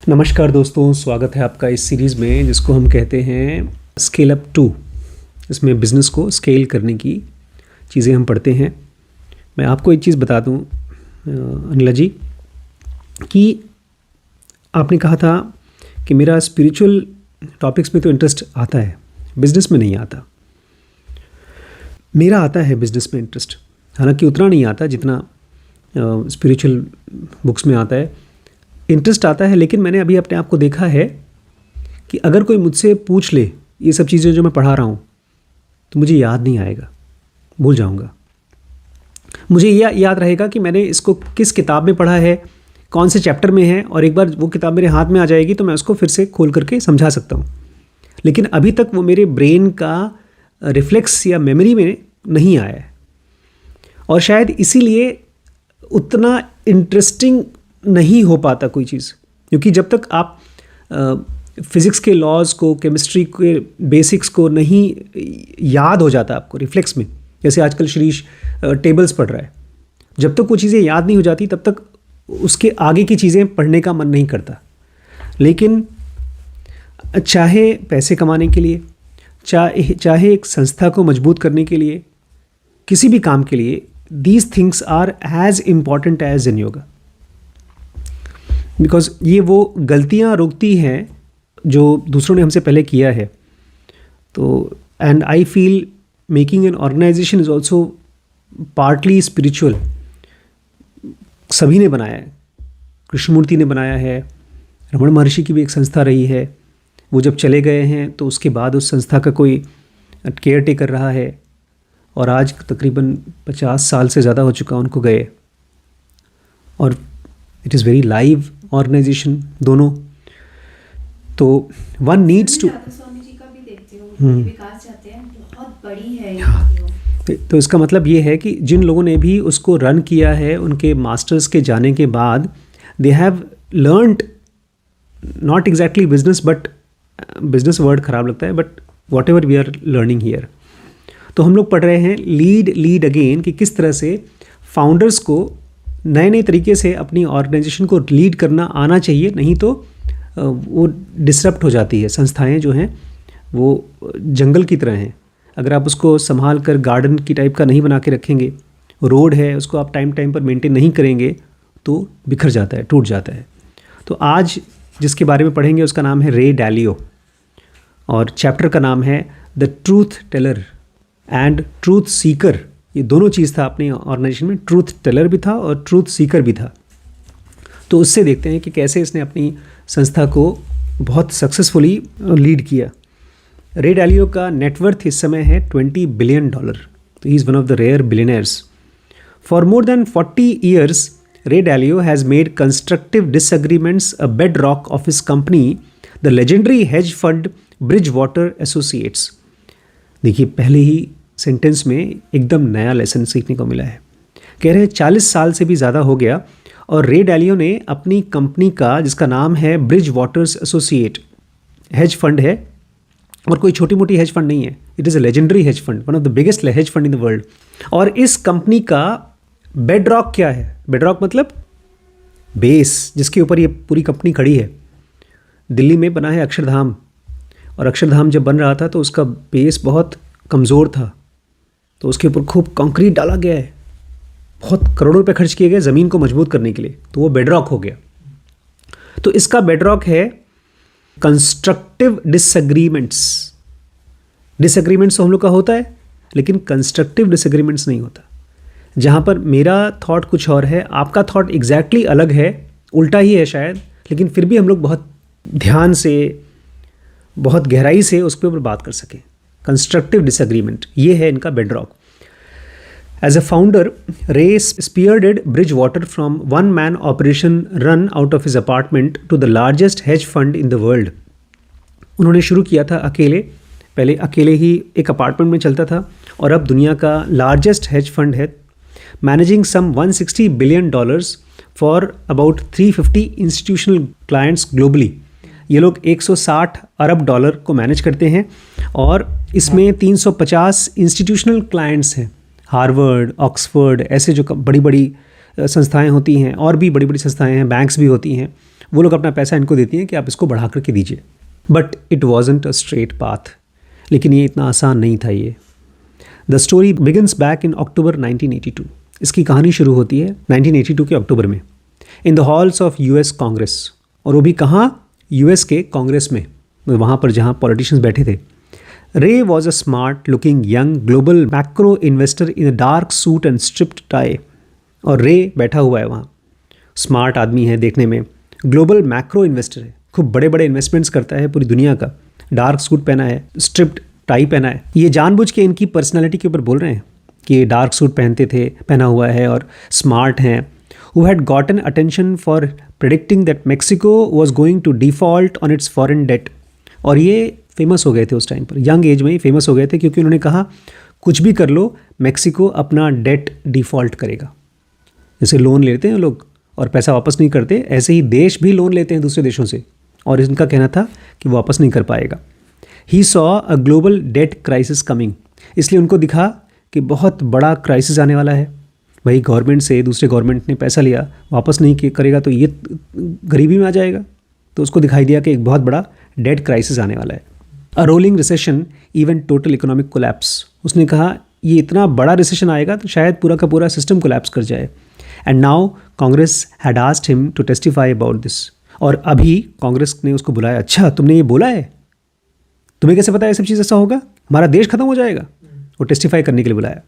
नमस्कार दोस्तों, स्वागत है आपका इस सीरीज़ में जिसको हम कहते हैं स्केल अप 2। इसमें बिज़नेस को स्केल करने की चीज़ें हम पढ़ते हैं। मैं आपको एक चीज़ बता दूं अनिला जी कि आपने कहा था कि मेरा स्पिरिचुअल टॉपिक्स में तो इंटरेस्ट आता है, बिज़नेस में नहीं आता। मेरा आता है बिज़नेस में इंटरेस्ट, हालांकि उतना नहीं आता जितना स्पिरिचुअल बुक्स में आता है। इंटरेस्ट आता है, लेकिन मैंने अभी अपने आप को देखा है कि अगर कोई मुझसे पूछ ले ये सब चीज़ें जो मैं पढ़ा रहा हूँ तो मुझे याद नहीं आएगा, भूल जाऊँगा। मुझे यह याद रहेगा कि मैंने इसको किस किताब में पढ़ा है, कौन से चैप्टर में है, और एक बार वो किताब मेरे हाथ में आ जाएगी तो मैं उसको फिर से खोल करके समझा सकता हूँ। लेकिन अभी तक वो मेरे ब्रेन का रिफ्लेक्स या मेमोरी में नहीं आया है, और शायद इसीलिए उतना इंटरेस्टिंग नहीं हो पाता कोई चीज़। क्योंकि जब तक आप फिज़िक्स के लॉज को, केमिस्ट्री के बेसिक्स को नहीं याद हो जाता आपको रिफ्लेक्स में, जैसे आजकल श्रीश टेबल्स पढ़ रहा है, जब तक वो चीज़ें याद नहीं हो जाती तब तक उसके आगे की चीज़ें पढ़ने का मन नहीं करता। लेकिन चाहे पैसे कमाने के लिए, चाहे एक संस्था को मजबूत करने के लिए, किसी भी काम के लिए, these things are as important as in yoga. Because ये वो गलतियाँ रोकती हैं जो दूसरों ने हमसे पहले किया है। तो and I feel making an organisation is also partly spiritual. सभी ने बनाया है, कृष्णमूर्ति ने बनाया है, रमण महर्षि की भी एक संस्था रही है। वो जब चले गए हैं तो उसके बाद उस संस्था का कोई केयर टेकर रहा है, और आज तकरीबन 50 साल से ज़्यादा हो चुका उनको गए, और it is very live organisation दोनों। तो one needs to, Swami ji का भी देखते हो विकास चाहते हैं, बहुत बड़ी है ये। तो इसका मतलब ये है कि जिन लोगों ने भी उसको रन किया है, उनके मास्टर्स के जाने के बाद they have learned not exactly business, but business word ख़राब लगता है, but whatever we are learning here. तो हम लोग पढ़ रहे हैं लीड अगेन, कि किस तरह से फाउंडर्स को नए नए तरीके से अपनी ऑर्गेनाइजेशन को लीड करना आना चाहिए, नहीं तो वो डिसरप्ट हो जाती है। संस्थाएं जो हैं वो जंगल की तरह हैं, अगर आप उसको संभाल कर गार्डन की टाइप का नहीं बना के रखेंगे, रोड है उसको आप टाइम टाइम पर मेंटेन नहीं करेंगे तो बिखर जाता है, टूट जाता है। तो आज जिसके बारे में पढ़ेंगे उसका नाम है रे डालियो, और चैप्टर का नाम है the truth teller and truth seeker. ये दोनों चीज़ था अपनी ऑर्गेनाइजेशन में, ट्रूथ टेलर भी था और ट्रूथ सीकर भी था। तो उससे देखते हैं कि कैसे इसने अपनी संस्था को बहुत सक्सेसफुली लीड किया। रे डालियो का नेटवर्थ इस समय है $20 बिलियन। तो he is one of the rare billionaires. For more than 40 years Ray Dalio has made constructive disagreements a bedrock of his company the legendary hedge fund Bridgewater Associates. देखिए, पहले ही sentence में एकदम नया lesson सीखने को मिला है। कह रहे हैं 40 साल से भी ज़्यादा हो गया, और रे डालियो ने अपनी कंपनी का, जिसका नाम है bridge waters associate, hedge fund है, और कोई छोटी मोटी हेज फंड नहीं है, it is a legendary hedge fund, one of the biggest hedge fund in the world. और इस कंपनी का बेड रॉक क्या है? बेड रॉक मतलब बेस, जिसके ऊपर ये पूरी कंपनी खड़ी है। दिल्ली में बना है अक्षरधाम, और अक्षरधाम जब बन रहा था तो उसका बेस बहुत कमज़ोर था, तो उसके ऊपर खूब कंक्रीट डाला गया है, बहुत करोड़ों रुपए खर्च किए गए ज़मीन को मजबूत करने के लिए, तो वो बेडरॉक हो गया। तो इसका बेडरॉक है कंस्ट्रक्टिव डिसएग्रीमेंट्स। डिसएग्रीमेंट्स तो हम लोग का होता है, लेकिन कंस्ट्रक्टिव डिसएग्रीमेंट्स नहीं होता। जहाँ पर मेरा थॉट कुछ और है, आपका थॉट एग्जैक्टली अलग है, उल्टा ही है शायद, लेकिन फिर भी हम लोग बहुत ध्यान से, बहुत गहराई से उस पर ऊपर बात कर सकें। कंस्ट्रक्टिव डिसएग्रीमेंट, ये है इनका bedrock. As a founder, Ray spearheaded Bridgewater from one man operation run out of his apartment to the largest hedge fund in the world. उन्होंने शुरू किया था अकेले, पहले अकेले ही एक अपार्टमेंट में चलता था, और अब दुनिया का लार्जेस्ट हेज फंड है, managing some $160 billion for about 350 institutional clients globally. ये लोग 160 अरब डॉलर को मैनेज करते हैं, और इसमें 350 इंस्टीट्यूशनल क्लाइंट्स हैं। हार्वर्ड, ऑक्सफोर्ड, ऐसे जो बड़ी बड़ी संस्थाएं होती हैं, और भी बड़ी बड़ी संस्थाएं हैं, बैंक्स भी होती हैं, वो लोग अपना पैसा इनको देती हैं कि आप इसको बढ़ा करके दीजिए। But it wasn't a straight path, लेकिन ये इतना आसान नहीं था ये। The story begins back in October 1982। इसकी कहानी शुरू होती है 1982 के अक्टूबर में, in the halls of US Congress. और वो भी कहाँ? यूएस के कांग्रेस में, वहाँ पर जहाँ पॉलिटिशियंस बैठे थे। Ray was a smart looking young global macro investor in a dark suit and striped tie. और रे बैठा हुआ है वहाँ, स्मार्ट आदमी है देखने में, ग्लोबल मैक्रो इन्वेस्टर है, खूब बड़े बड़े इन्वेस्टमेंट्स करता है पूरी दुनिया का, डार्क सूट पहना है, स्ट्रिप्ड टाई पहना है। ये जानबूझ के इनकी पर्सनालिटी के ऊपर बोल रहे हैं कि ये डार्क सूट पहना हुआ है और स्मार्ट हैं। Who had gotten attention for predicting that Mexico was going to default on its foreign debt. और ये फेमस हो गए थे उस टाइम पर, यंग एज में ही फेमस हो गए थे, क्योंकि उन्होंने कहा कुछ भी कर लो मेक्सिको अपना डेट डिफ़ॉल्ट करेगा। जैसे लोन लेते हैं लोग और पैसा वापस नहीं करते, ऐसे ही देश भी लोन लेते हैं दूसरे देशों से, और इनका कहना था कि वापस नहीं कर पाएगा। He saw a global debt crisis coming. इसलिए उनको दिखा कि बहुत बड़ा क्राइसिस आने वाला है। भाई गवर्नमेंट से दूसरे गवर्नमेंट ने पैसा लिया, वापस नहीं करेगा तो ये गरीबी में आ जाएगा। तो उसको दिखाई दिया कि एक बहुत बड़ा डेट क्राइसिस आने वाला है। A rolling recession even total economic collapse. उसने कहा ये इतना बड़ा रिसेशन आएगा तो शायद पूरा का पूरा सिस्टम कोलैप्स कर जाए। And now Congress had asked him to testify about this. और अभी कांग्रेस ने उसको बुलाया, अच्छा तुमने ये बोला है, तुम्हें कैसे पता है ये सब चीज़ ऐसा होगा, हमारा देश खत्म हो जाएगा? वो टेस्टिफाई करने के लिए बुलाया।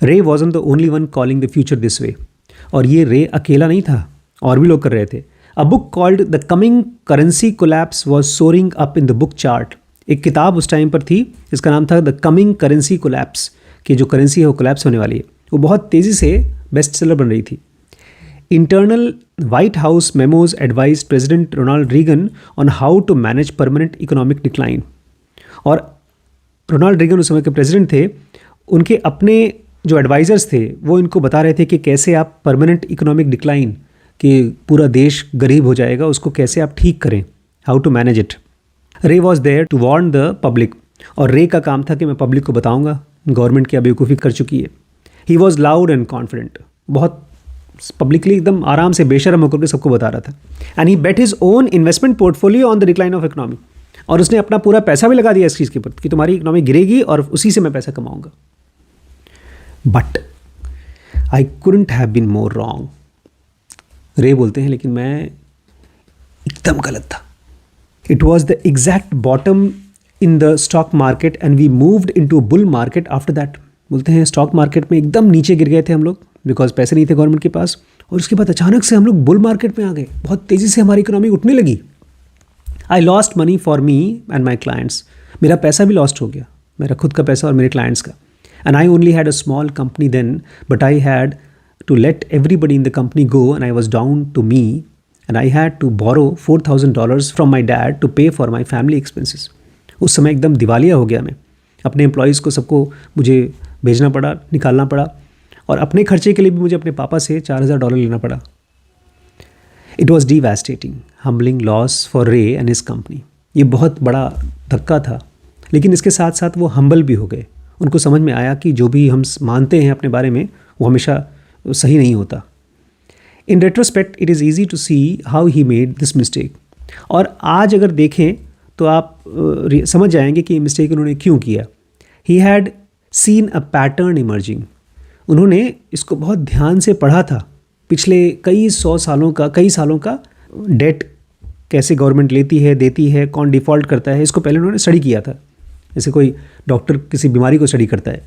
रे wasn't the only one calling the future this way. और ये रे अकेला नहीं था, और भी लोग कर रहे थे। A book called the coming currency collapse was soaring up in the book chart. एक किताब उस टाइम पर थी जिसका नाम था द कमिंग करेंसी कोलैप्स, कि जो करेंसी है वो कोलैप्स होने वाली है। वो बहुत तेज़ी से बेस्ट सेलर बन रही थी। Internal White House memos advise president Ronald Reagan on how to manage permanent economic decline. और रोनाल्ड रीगन उस समय के प्रेसिडेंट थे, उनके अपने जो एडवाइज़र्स थे वो इनको बता रहे थे कि कैसे आप परमानेंट इकोनॉमिक डिक्लाइन, कि पूरा देश गरीब हो जाएगा, उसको कैसे आप ठीक करें, how to manage it. Ray was there to warn the public. और रे का काम था कि मैं पब्लिक को बताऊंगा गवर्नमेंट क्या बेवकूफ़ी कर चुकी है। He was loud and confident, बहुत पब्लिकली एकदम आराम से बेशर्म होकर के सबको बता रहा था। And he bet his own investment portfolio on the decline of economy. और उसने अपना पूरा पैसा भी लगा दिया इस चीज़ के ऊपर कि तुम्हारी इकोनॉमी गिरेगी और उसी से मैं पैसा कमाऊंगा। But I couldn't have been more wrong. Ray बोलते हैं लेकिन मैं एकदम गलत था। It was the exact bottom in the stock market and we moved into bull market after that. बोलते हैं स्टॉक मार्केट में एकदम नीचे गिर गए थे हम लोग, बिकॉज पैसे नहीं थे गवर्नमेंट के पास, और उसके बाद अचानक से हम लोग बुल मार्केट में आ गए, बहुत तेज़ी से हमारी इकोनॉमी उठने लगी। I lost money for me and my clients. मेरा पैसा भी लॉस्ट हो गया, मेरा खुद का पैसा और मेरे क्लाइंट्स का। And I only had a small company then, but I had to let everybody in the company go and I was down to me and I had to borrow $4,000 from my dad to pay for my family expenses. उस समय एकदम दिवालिया हो गया मैं, अपने employees को सबको मुझे भेजना पड़ा, निकालना पड़ा, और अपने खर्चे के लिए भी मुझे अपने पापा से $4,000 लेना पड़ा। It was devastating, humbling loss for Ray and his company. ये बहुत बड़ा धक्का था, लेकिन इसके साथ साथ वो हम्बल भी हो गए। उनको समझ में आया कि जो भी हम मानते हैं अपने बारे में वो हमेशा सही नहीं होता। In retrospect it is easy to see how he made this mistake. और आज अगर देखें तो आप समझ जाएंगे कि ये मिस्टेक उन्होंने क्यों किया। He had seen a pattern emerging. उन्होंने इसको बहुत ध्यान से पढ़ा था, पिछले कई सालों का डेट कैसे गवर्नमेंट लेती है, देती है, कौन डिफ़ॉल्ट करता है, इसको पहले उन्होंने स्टडी किया था, जैसे कोई डॉक्टर किसी बीमारी को स्टडी करता है।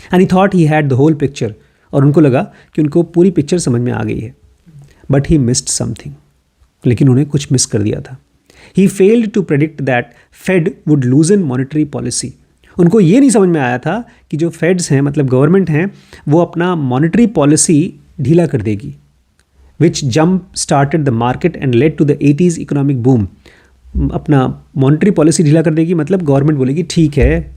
And he thought he had the whole picture. और उनको लगा कि उनको पूरी पिक्चर समझ में आ गई है। बट ही मिस्ड समथिंग, लेकिन उन्हें कुछ मिस कर दिया था। He failed to predict that Fed would loosen monetary policy. उनको ये नहीं समझ में आया था कि जो फेड्स हैं, मतलब गवर्नमेंट हैं, वो अपना मॉनेटरी पॉलिसी ढीला कर देगी, which jump started the market and led to the 80s economic boom. अपना मॉनेटरी पॉलिसी ढीला कर देगी, मतलब गवर्नमेंट बोलेगी ठीक है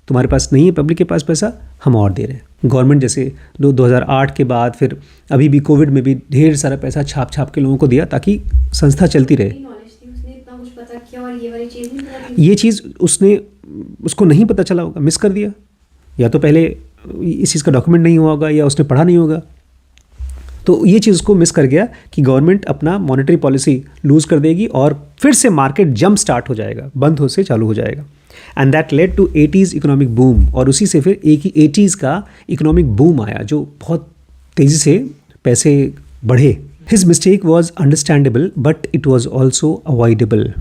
तुम्हारे पास नहीं है पब्लिक के पास पैसा, हम और दे रहे हैं। गवर्नमेंट जैसे 2008 के बाद, फिर अभी भी कोविड में भी ढेर सारा पैसा छाप के लोगों को दिया ताकि संस्था चलती रहे। ये चीज़ उसको नहीं पता चला होगा, मिस कर दिया, या तो पहले इस चीज़ का डॉक्यूमेंट नहीं हुआ होगा, या उसने पढ़ा नहीं होगा। तो ये चीज़ को मिस कर गया कि गवर्नमेंट अपना मॉनेटरी पॉलिसी लूज़ कर देगी और फिर से मार्केट जंप स्टार्ट हो जाएगा, बंद हो से चालू हो जाएगा। And that led to 80s economic boom, और उसी से फिर एक ही 80s का इकोनॉमिक बूम आया जो बहुत तेज़ी से पैसे बढ़े। His mistake was understandable but it was also avoidable.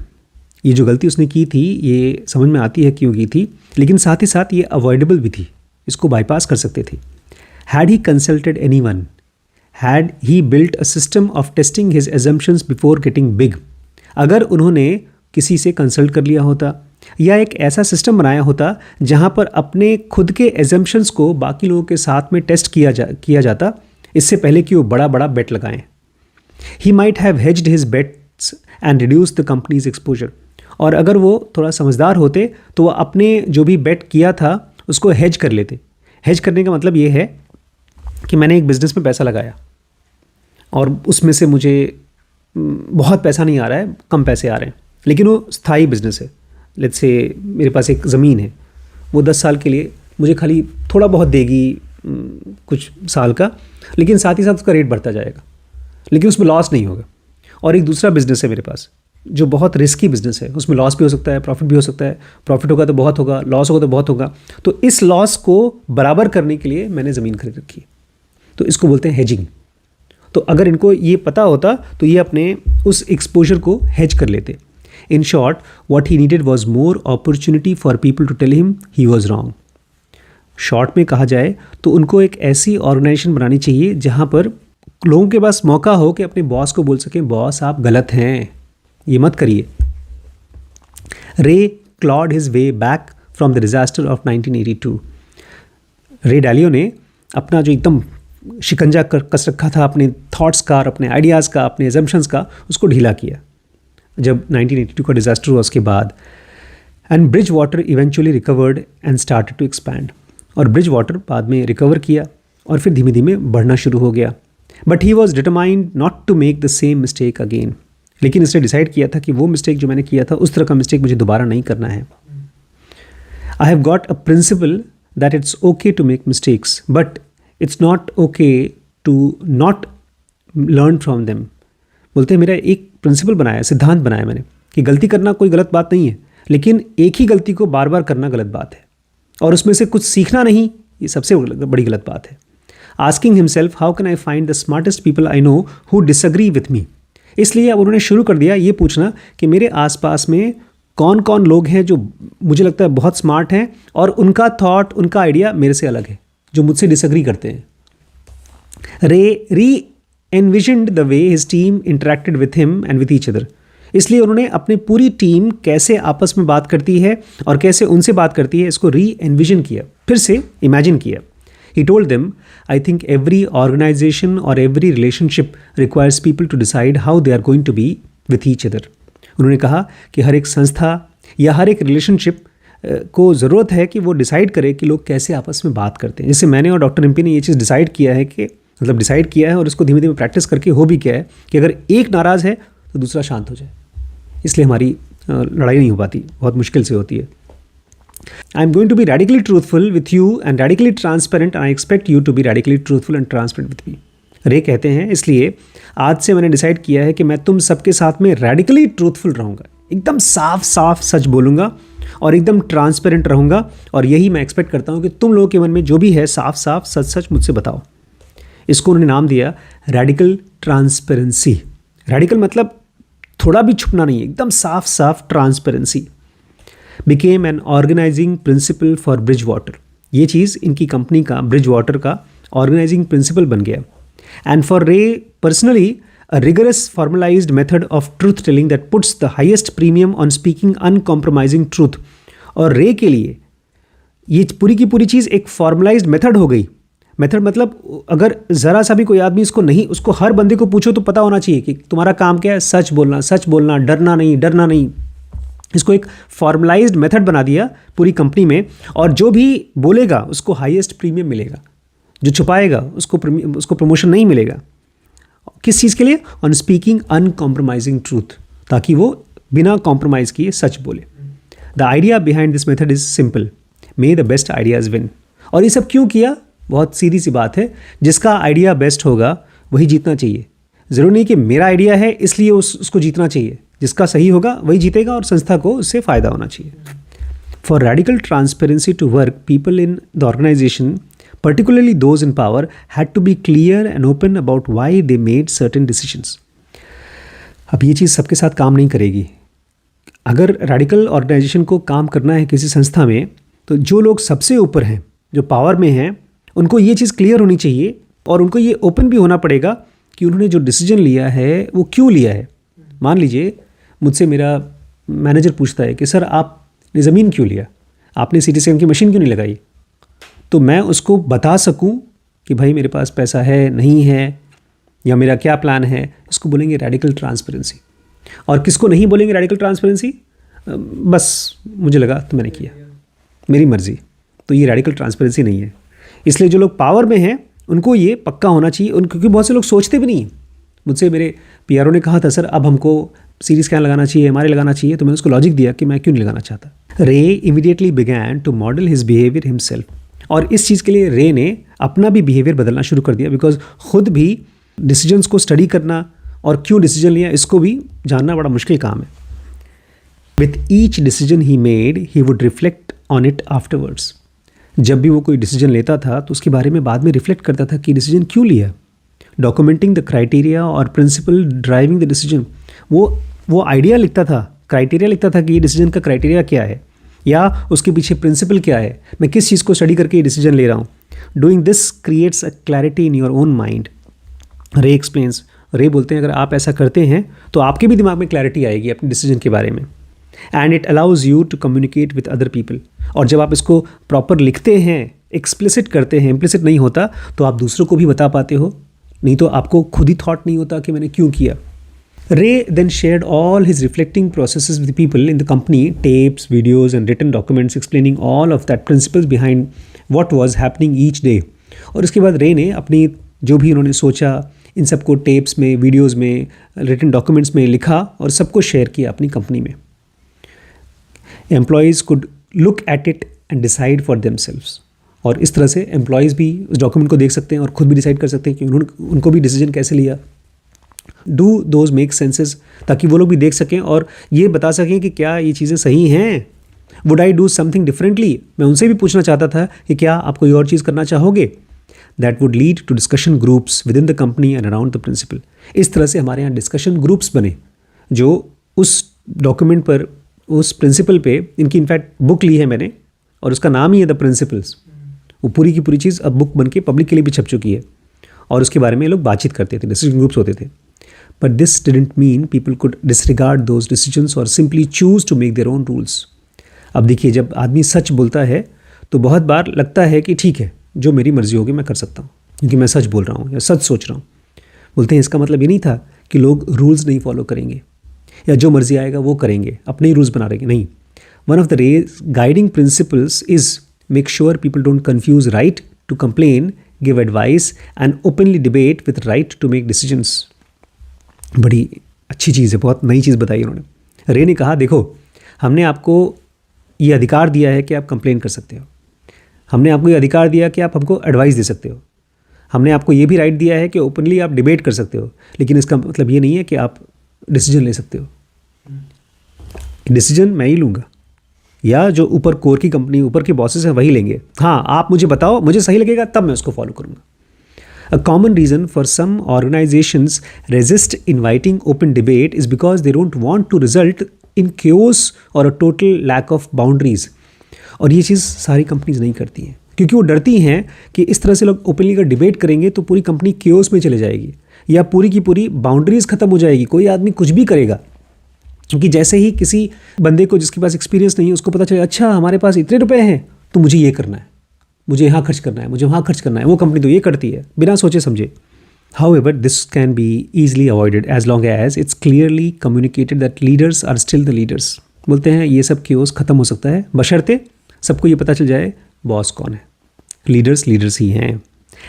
ये जो गलती उसने की थी ये समझ में आती है क्यों की थी, लेकिन साथ ही साथ ये अवॉइडेबल भी थी, इसको बाईपास कर सकते थे। Had he consulted any one, had he built a system of testing his assumptions before getting big, अगर उन्होंने किसी से कंसल्ट कर लिया होता या एक ऐसा सिस्टम बनाया होता जहाँ पर अपने खुद के एजम्पशंस को बाकी लोगों के साथ में टेस्ट किया जाता इससे पहले कि वो बड़ा बड़ा बेट लगाएं। He might have hedged his bets and reduce the company's exposure, और अगर वो थोड़ा समझदार होते तो वो अपने जो भी बेट किया था उसको हेज कर लेते। हेज करने का मतलब ये है कि मैंने एक बिज़नेस में पैसा लगाया और उसमें से मुझे बहुत पैसा नहीं आ रहा है, कम पैसे आ रहे हैं, लेकिन वो स्थायी बिज़नेस है। लेट्स से मेरे पास एक ज़मीन है, वो 10 साल के लिए मुझे खाली थोड़ा बहुत देगी कुछ साल का, लेकिन साथ ही साथ उसका रेट बढ़ता जाएगा, लेकिन उसमें लॉस नहीं होगा। और एक दूसरा बिज़नेस है मेरे पास जो बहुत रिस्की बिज़नेस है, उसमें लॉस भी हो सकता है, प्रॉफिट भी हो सकता है, प्रॉफिट होगा तो बहुत होगा, लॉस होगा तो बहुत होगा। तो इस लॉस को बराबर करने के लिए मैंने ज़मीन खरीद रखी है, तो इसको बोलते हैं हेजिंग। तो अगर इनको ये पता होता तो ये अपने उस एक्सपोजर को हेज कर लेते। In short what he needed was more opportunity for people to tell him he was wrong. Short में कहा जाए तो उनको एक ऐसी ऑर्गेनाइजेशन बनानी चाहिए जहाँ पर लोगों के पास मौका हो कि अपने बॉस को बोल सकें, बॉस आप गलत हैं, ये मत करिए। रे Claude his way back from the disaster of 1982। रे डालियो ने अपना जो एकदम शिकंजा कस रखा था अपने थॉट्स का, अपने आइडियाज़ का, अपने एजम्पशंस का, उसको ढीला किया जब 1982 का डिज़ास्टर हुआ उसके बाद। And Bridgewater eventually recovered and started to expand, और ब्रिज वाटर बाद में रिकवर किया और फिर धीमे धीमे बढ़ना शुरू हो गया। But he was determined not to make the same mistake again, लेकिन इसने डिसाइड किया था कि वो मिस्टेक जो मैंने किया था उस तरह का मिस्टेक मुझे दोबारा नहीं करना है। I have got a principle that it's okay to make mistakes but it's not okay to not learn from them. बोलते हैं मेरा एक प्रिंसिपल बनाया, सिद्धांत बनाया मैंने कि गलती करना कोई गलत बात नहीं है, लेकिन एक ही गलती को बार बार करना गलत बात है, और उसमें से कुछ सीखना नहीं, ये सबसे बड़ी गलत बात है। Asking himself how can I find the smartest people I know who disagree with me. इसलिए अब उन्होंने शुरू कर दिया ये पूछना कि मेरे आसपास में कौन कौन लोग हैं जो मुझे लगता है बहुत स्मार्ट हैं और उनका थॉट, उनका आइडिया मेरे से अलग है, जो मुझसे डिसएग्री करते हैं। Ray reenvisioned the way his team interacted with him and with each other. इसलिए उन्होंने अपनी पूरी टीम कैसे आपस में बात करती है और कैसे उनसे बात करती है, इसको री एनविजन किया, फिर से इमेजिन किया। He told them, I think every organization or every relationship requires people to decide how they are going to be with each other. उन्होंने कहा कि हर एक संस्था या हर एक रिलेशनशिप को ज़रूरत है कि वो डिसाइड करे कि लोग कैसे आपस में बात करते हैं। जैसे मैंने और डॉक्टर एमपी ने ये चीज़ डिसाइड किया है कि डिसाइड किया है और इसको धीमे धीमे प्रैक्टिस करके हो भी किया है कि अगर एक नाराज़ है तो दूसरा शांत हो जाए। इसलिए हमारी लड़ाई नहीं हो पाती, बहुत मुश्किल से होती है। I am going to be radically truthful with you and radically transparent and I expect you to be radically truthful and transparent with me. रे कहते हैं इसलिए आज से मैंने डिसाइड किया है कि मैं तुम सबके साथ में रेडिकली ट्रूथफुल रहूँगा, एकदम साफ साफ सच बोलूँगा और एकदम ट्रांसपेरेंट रहूँगा, और यही मैं एक्सपेक्ट करता हूँ कि तुम लोगों के मन में जो भी है साफ साफ सच सच मुझसे बताओ। इसको उन्होंने नाम दिया रेडिकल ट्रांसपेरेंसी। रेडिकल मतलब थोड़ा भी छुपना नहीं है, एकदम साफ साफ transparency. Became an organising principle for Bridgewater. ये चीज़ इनकी कंपनी का, ब्रिज वाटर का ऑर्गेनाइजिंग प्रिंसिपल बन गया। And for Ray personally a rigorous formalised method of truth telling that puts the highest premium on speaking uncompromising truth. और Ray के लिए ये पूरी की पूरी चीज़ एक फॉर्मलाइज्ड मेथड हो गई। मेथड मतलब अगर ज़रा सा भी कोई आदमी इसको नहीं, उसको हर बंदे को पूछो तो पता होना चाहिए कि तुम्हारा काम क्या है, सच बोलना, डरना नहीं। इसको एक फॉर्मलाइज्ड मेथड बना दिया पूरी कंपनी में, और जो भी बोलेगा उसको हाईएस्ट प्रीमियम मिलेगा, जो छुपाएगा उसको प्रमोशन नहीं मिलेगा। किस चीज़ के लिए? ऑन स्पीकिंग अनकॉम्प्रोमाइजिंग ट्रूथ, ताकि वो बिना कॉम्प्रोमाइज़ किए सच बोले। The idea behind this method is simple, may the best ideas win. और ये सब क्यों किया? बहुत सीधी सी बात है, जिसका आइडिया बेस्ट होगा वही जीतना चाहिए। ज़रूरी नहीं कि मेरा आइडिया है इसलिए उसको जीतना चाहिए। जिसका सही होगा वही जीतेगा और संस्था को उससे फ़ायदा होना चाहिए। For radical transparency to work, people in the organisation, particularly those in power, had to be clear and open about why they made certain decisions. अब ये चीज़ सबके साथ काम नहीं करेगी। अगर रेडिकल ऑर्गेनाइजेशन को काम करना है किसी संस्था में, तो जो लोग सबसे ऊपर हैं, जो पावर में हैं, उनको ये चीज़ क्लियर होनी चाहिए और उनको ये ओपन भी होना पड़ेगा कि उन्होंने जो डिसीजन लिया है वो क्यों लिया है। मान लीजिए मुझसे मेरा मैनेजर पूछता है कि सर आपने ज़मीन क्यों लिया, आपने सीटी स्कैन की मशीन क्यों नहीं लगाई, तो मैं उसको बता सकूं कि भाई मेरे पास पैसा है नहीं है या मेरा क्या प्लान है। इसको बोलेंगे रेडिकल ट्रांसपेरेंसी। और किसको नहीं बोलेंगे रेडिकल ट्रांसपेरेंसी? बस मुझे लगा तो मैंने किया, मेरी मर्जी। तो ये रेडिकल ट्रांसपेरेंसी नहीं है। इसलिए जो लोग पावर में हैं उनको ये पक्का होना चाहिए। क्योंकि बहुत से लोग सोचते भी नहीं। मुझसे मेरे पीआरओ ने कहा था सर अब हमको सीटी स्कैन लगाना चाहिए, एमआरआई लगाना चाहिए। तो मैंने उसको लॉजिक दिया कि मैं क्यों नहीं लगाना चाहता। Ray immediately began to model his behaviour himself. और इस चीज़ के लिए रे ने अपना भी बिहेवियर बदलना शुरू कर दिया, बिकॉज खुद भी डिसीजंस को स्टडी करना और क्यों डिसीजन लिया इसको भी जानना बड़ा मुश्किल काम है। With each decision he made he would reflect on it afterwards. जब भी वो कोई डिसीजन लेता था तो उसके बारे में बाद में रिफ्लेक्ट करता था कि डिसीजन क्यों लिया। डॉक्यूमेंटिंग द क्राइटेरिया और प्रिंसिपल ड्राइविंग द डिसीजन। वो आइडिया लिखता था, क्राइटेरिया लिखता था कि ये डिसीजन का क्राइटेरिया क्या है या उसके पीछे प्रिंसिपल क्या है, मैं किस चीज़ को स्टडी करके ये डिसीजन ले रहा हूँ। Doing this creates a clarity in your own mind. रे एक्सप्लेन्स, रे बोलते हैं अगर आप ऐसा करते हैं तो आपके भी दिमाग में क्लैरिटी आएगी अपने डिसीजन के बारे में। And it allows you to communicate with other people. और जब आप इसको प्रॉपर लिखते हैं, एक्सप्लिसिट करते हैं, इम्प्लिसिट नहीं होता, तो आप दूसरों को भी बता पाते हो। नहीं तो आपको खुद ही थॉट नहीं होता कि मैंने क्यों किया। Ray then shared all his reflecting processes with the people in the company, tapes, videos and written documents explaining all of that principles behind what was happening each day. और इसके बाद रे ने अपनी जो भी उन्होंने सोचा इन सबको टेप्स में, वीडियोज़ में, रिटन डॉक्यूमेंट्स में लिखा और सबको शेयर किया अपनी कंपनी में। Employees could look at it and decide for themselves. और इस तरह से एम्प्लॉयज़ भी उस डॉक्यूमेंट को देख सकते हैं और खुद भी डिसाइड कर सकते हैं कि उनको भी डिसीजन कैसे लिया। डू दोज मेक सेंसेस, ताकि वो लोग भी देख सकें और ये बता सकें कि क्या ये चीज़ें सही हैं। Would I do something differently, मैं उनसे भी पूछना चाहता था कि क्या आप कोई और चीज़ करना चाहोगे। That would lead to discussion groups within the company and around the principle. इस तरह से हमारे यहाँ डिस्कशन ग्रुप्स बने जो उस डॉक्यूमेंट पर, उस प्रिंसिपल पे, इनकी इनफैक्ट बुक ली है मैंने और उसका नाम ही है द प्रिंसिपल्स। वो पूरी की पूरी चीज़ अब बुक बन के पब्लिक के लिए भी छप चुकी है और उसके बारे में लोग बातचीत करते थे, डिस्कशन ग्रुप्स होते थे। But this didn't mean people could disregard those decisions or simply choose to make their own rules. अब देखिए, जब आदमी सच बोलता है तो बहुत बार लगता है कि ठीक है जो मेरी मर्जी होगी मैं कर सकता हूँ क्योंकि मैं सच बोल रहा हूँ या सच सोच रहा हूँ। बोलते हैं इसका मतलब ये नहीं था कि लोग रूल्स नहीं फॉलो करेंगे या जो मर्जी आएगा वो करेंगे, अपने ही रूल्स बना रहेंगे। नहीं, one of the guiding principles is make sure people don't confuse right to complain, give advice and openly debate with right to make decisions. बड़ी अच्छी चीज़ है, बहुत नई चीज़ बताई उन्होंने। रे ने कहा देखो, हमने आपको ये अधिकार दिया है कि आप कंप्लेन कर सकते हो, हमने आपको ये अधिकार दिया कि आप हमको एडवाइस दे सकते हो, हमने आपको ये भी राइट दिया है कि ओपनली आप डिबेट कर सकते हो, लेकिन इसका मतलब ये नहीं है कि आप डिसीजन ले सकते हो। डिसीजन मैं ही लूँगा या जो ऊपर कोर की कंपनी, ऊपर के बॉसेस हैं वही लेंगे। हाँ, आप मुझे बताओ, मुझे सही लगेगा तब मैं उसको फॉलो करूँगा। A common reason for some organizations resist inviting open debate is because they don't want to result in chaos or a total lack of boundaries. और ये चीज़ सारी कंपनीज नहीं करती हैं क्योंकि वो डरती हैं कि इस तरह से लोग ओपनली अगर डिबेट करेंगे तो पूरी कंपनी केओस में चले जाएगी या पूरी की पूरी बाउंड्रीज खत्म हो जाएगी, कोई आदमी कुछ भी करेगा। क्योंकि जैसे ही किसी बंदे को जिसके पास एक्सपीरियंस नहीं है उसको पता चले अच्छा हमारे पास इतने रुपए हैं तो मुझे ये करना है, मुझे यहाँ खर्च करना है, मुझे वहाँ खर्च करना है, वो कंपनी तो ये करती है, बिना सोचे समझे। However, this can be easily avoided as long as it's clearly communicated that leaders are still the leaders. बोलते हैं ये सब chaos खत्म हो सकता है बशर्ते सबको ये पता चल जाए बॉस कौन है। लीडर्स ही हैं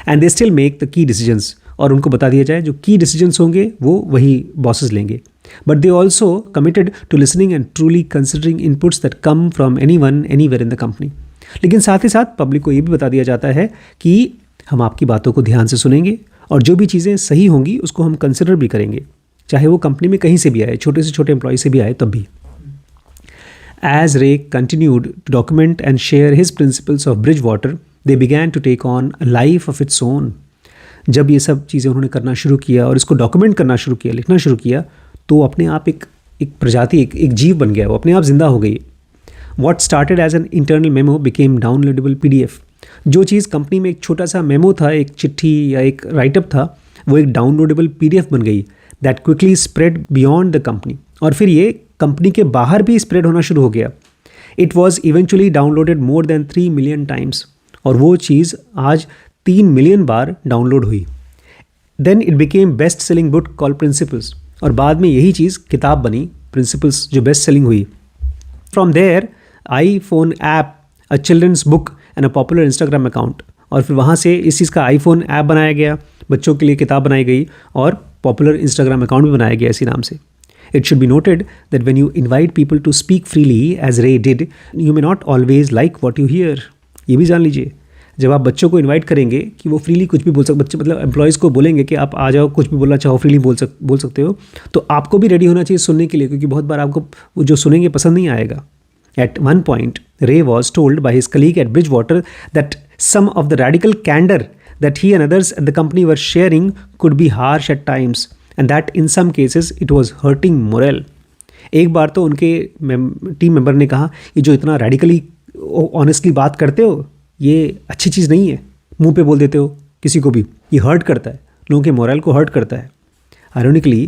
and they still make the key decisions, और उनको बता दिया जाए जो की डिसीजंस होंगे वो वही बॉसेस लेंगे। But they also committed to listening and truly considering inputs that come from anyone anywhere in the company. लेकिन साथ ही साथ पब्लिक को ये भी बता दिया जाता है कि हम आपकी बातों को ध्यान से सुनेंगे और जो भी चीज़ें सही होंगी उसको हम कंसिडर भी करेंगे, चाहे वो कंपनी में कहीं से भी आए, छोटे से छोटे एम्प्लॉय से भी आए तब भी. As Ray continued to document and share his principles of Bridgewater, they began to take on a life of its own. जब ये सब चीज़ें उन्होंने करना शुरू किया और इसको डॉक्यूमेंट करना शुरू किया, लिखना शुरू किया, तो अपने आप एक प्रजाति, एक जीव बन गया, वो अपने आप जिंदा हो गई. What started as an internal memo became downloadable PDF. जो चीज़ कंपनी में एक छोटा सा मेमो था, एक चिट्ठी या एक राइटअप था, वो एक डाउनलोडेबल PDF बन गई. That quickly spread beyond the company. और फिर ये कंपनी के बाहर भी स्प्रेड होना शुरू हो गया. It was eventually downloaded more than 3 million times. और वो चीज़ आज 3 मिलियन बार डाउनलोड हुई. Then it became best selling book called Principles. और बाद में यही चीज़ किताब बनी, Principles, जो बेस्ट सेलिंग हुई. From there, iPhone app, a children's book and a popular Instagram account. और फिर वहाँ से इस चीज़ का iPhone ऐप बनाया गया, बच्चों के लिए किताब बनाई गई और पॉपुलर इंस्टाग्राम अकाउंट भी बनाया गया इसी नाम से. It should be noted that when you invite people to speak freely, as Ray did, you may not always like what you hear. ये भी जान लीजिए, जब आप बच्चों को इनवाइट करेंगे कि वो फ्रीली कुछ भी बोल सकते, बच्चे मतलब एम्प्लॉयज़ को बोलेंगे कि आप आ जाओ, कुछ भी बोलना चाहो फ्रीली बोल सकते हो, तो आपको भी रेडी होना चाहिए सुनने के लिए, क्योंकि बहुत बार आपको वो जो सुनेंगे पसंद नहीं आएगा. At one point, Ray was told by his colleague at Bridgewater that some of the radical candor that he and others at the company were sharing could be harsh at times, and that in some cases it was hurting morale. एक बार तो उनके team member ने कहा, ये जो इतना radically honestly बात करते हो, ये अच्छी चीज़ नहीं है, मुंह पे बोल देते हो किसी को भी, ये हर्ट करता है, लोगों के मोरल को हर्ट करता है. Ironically,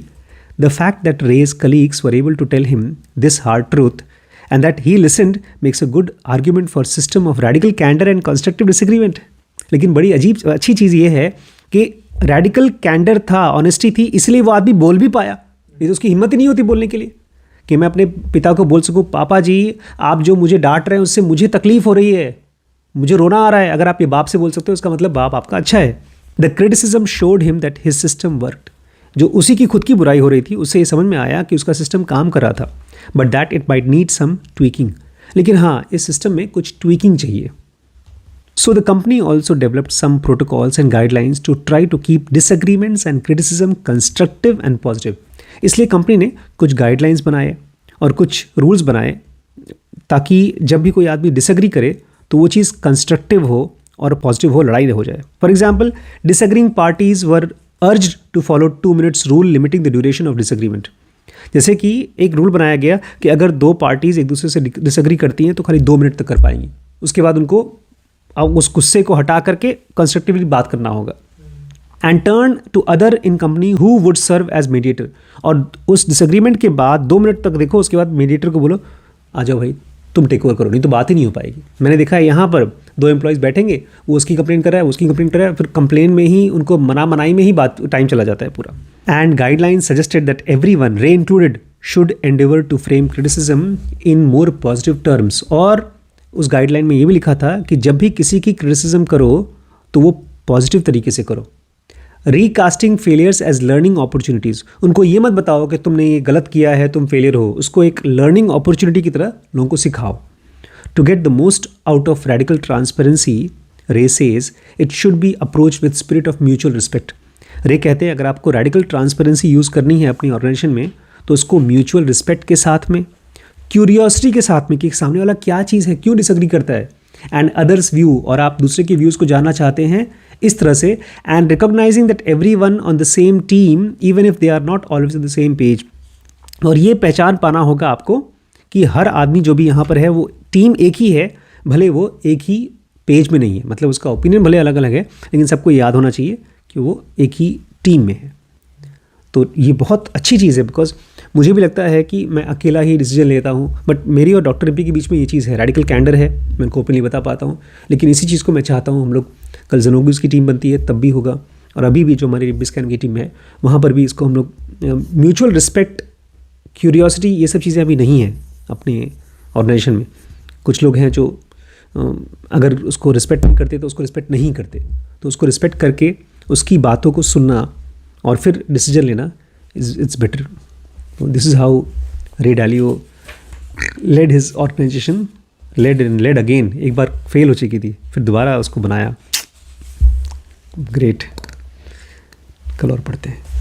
the fact that Ray's colleagues were able to tell him this hard truth and that he listened makes a good argument for system of radical candor and constructive disagreement. लेकिन बड़ी अच्छी चीज़ ये है कि radical कैंडर था, honesty थी, इसलिए वो आदमी बोल भी पाया. ये तो उसकी हिम्मत ही नहीं होती बोलने के लिए कि मैं अपने पिता को बोल सकूं, पापा जी आप जो मुझे डांट रहे हैं उससे मुझे तकलीफ हो रही है, मुझे रोना आ रहा है. अगर आप ये बाप से बोल सकते हो, उसका मतलब बाप आपका अच्छा है. The criticism showed him that his system worked. जो उसी की खुद की बुराई हो रही थी, उससे ये समझ में आया कि उसका सिस्टम काम कर रहा था, but that it might need some tweaking. लेकिन हाँ, इस सिस्टम में कुछ ट्वीकिंग चाहिए. So the company also developed some protocols and guidelines to try to keep disagreements and criticism constructive and positive. इसलिए कंपनी ने कुछ गाइडलाइंस बनाए और कुछ रूल्स बनाए ताकि जब भी कोई आदमी डिसएग्री करे तो वो चीज़ कंस्ट्रक्टिव हो और पॉजिटिव हो, लड़ाई हो जाए. For example, disagreeing parties were urged to follow 2 minutes rule limiting the duration of disagreement. जैसे कि एक रूल बनाया गया कि अगर 2 पार्टीज़ एक दूसरे से डिसएग्री करती हैं तो खाली 2 मिनट तक कर पाएंगी, उसके बाद उनको अब उस गुस्से को हटा करके कंस्ट्रक्टिवली बात करना होगा. And turn to other in company who would serve as mediator. और उस डिसएग्रीमेंट के बाद 2 मिनट तक देखो, उसके बाद मीडिएटर को बोलो आ जाओ भाई तुम टेक ओवर करो, नहीं तो बात ही नहीं हो पाएगी. मैंने देखा है यहाँ पर 2 एम्प्लॉयज़ बैठेंगे, वो उसकी कंप्लेन कर रहा है, उसकी कंप्लेन कर रहा है, फिर कंप्लेन में ही उनको मनाई में ही बात टाइम चला जाता है पूरा. And guideline suggested that everyone, Ray included, should endeavour to frame criticism in more positive terms. और उस गाइडलाइन में ये भी लिखा था कि जब भी किसी की क्रिटिसिज्म करो तो वो पॉजिटिव तरीके से करो. रीकास्टिंग फेलियर्स एज लर्निंग अपॉर्चुनिटीज़. उनको ये मत बताओ कि तुमने ये गलत किया है, तुम फेलियर हो, उसको एक लर्निंग अपॉर्चुनिटी की तरह लोगों को सिखाओ. To get the most out of radical transparency, Ray says it should be approach with spirit of mutual respect. Ray कहते हैं अगर आपको रेडिकल ट्रांसपेरेंसी यूज़ करनी है अपनी ऑर्गेनाइजेशन में तो उसको म्यूचुअल रिस्पेक्ट के साथ में, क्यूरियोसिटी के साथ में कि सामने वाला क्या चीज़ है, क्यों डिसएग्री करता है, एंड अदर्स व्यू, और आप दूसरे के व्यूज़ को जानना चाहते हैं इस तरह से, and recognising that everyone on the same team even if they are not always on the same page. और ये पहचान पाना होगा आपको कि हर आदमी जो भी यहाँ पर है वो टीम एक ही है, भले वो एक ही पेज में नहीं है, मतलब उसका ओपिनियन भले अलग अलग है, लेकिन सबको याद होना चाहिए कि वो एक ही टीम में है. तो ये बहुत अच्छी चीज़ है, बिकॉज मुझे भी लगता है कि मैं अकेला ही डिसीजन लेता हूँ, बट मेरी और डॉक्टर एमपी के बीच में ये चीज़ है, रेडिकल कैंडर है, मैं उनको ओपनली बता पाता हूँ. लेकिन इसी चीज़ को मैं चाहता हूँ हम लोग कल जनोगुस की टीम बनती है तब भी होगा, और अभी भी जो हमारी बिस्कैन की टीम है वहाँ पर भी इसको हम लोग म्यूचुअल रिस्पेक्ट, क्यूरियोसिटी, ये सब चीज़ें अभी नहीं है अपने ऑर्गेनाइजेशन में. कुछ लोग हैं जो अगर उसको रिस्पेक्ट नहीं करते तो उसको रिस्पेक्ट नहीं करते, तो उसको रिस्पेक्ट करके उसकी बातों को सुनना और फिर डिसीजन लेना it's better. This is how Ray Dalio led his organisation, led and led again. एक बार फेल हो चुकी थी, फिर दोबारा उसको बनाया. ग्रेट. कल और पढ़ते हैं।